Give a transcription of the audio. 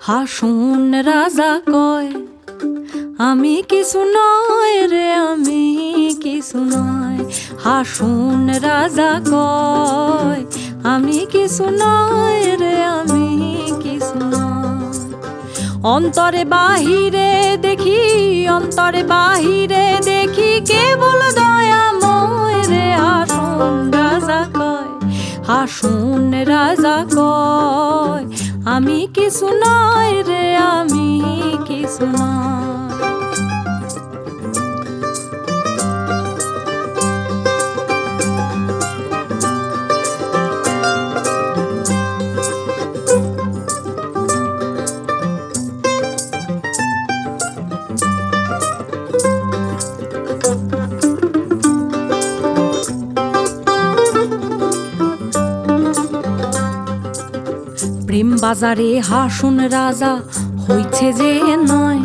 হাসুন রাজা কয় আমি কিছু নয় রে, আমি কিছু নয়। হাসুন রাজা কয় আমি কিছু নয় রে, আমি কিছু নয়। অন্তরে বাহিরে দেখি, অন্তরে বাহিরে দেখি কেবল দয়াময় রে। হাসুন রাজা কয়, হাসুন রাজা কয় আমি কিছু নয় রে, আমি কিছু নয়। প্রেম বাজারে হাসুন রাজা হইছে যে নয়,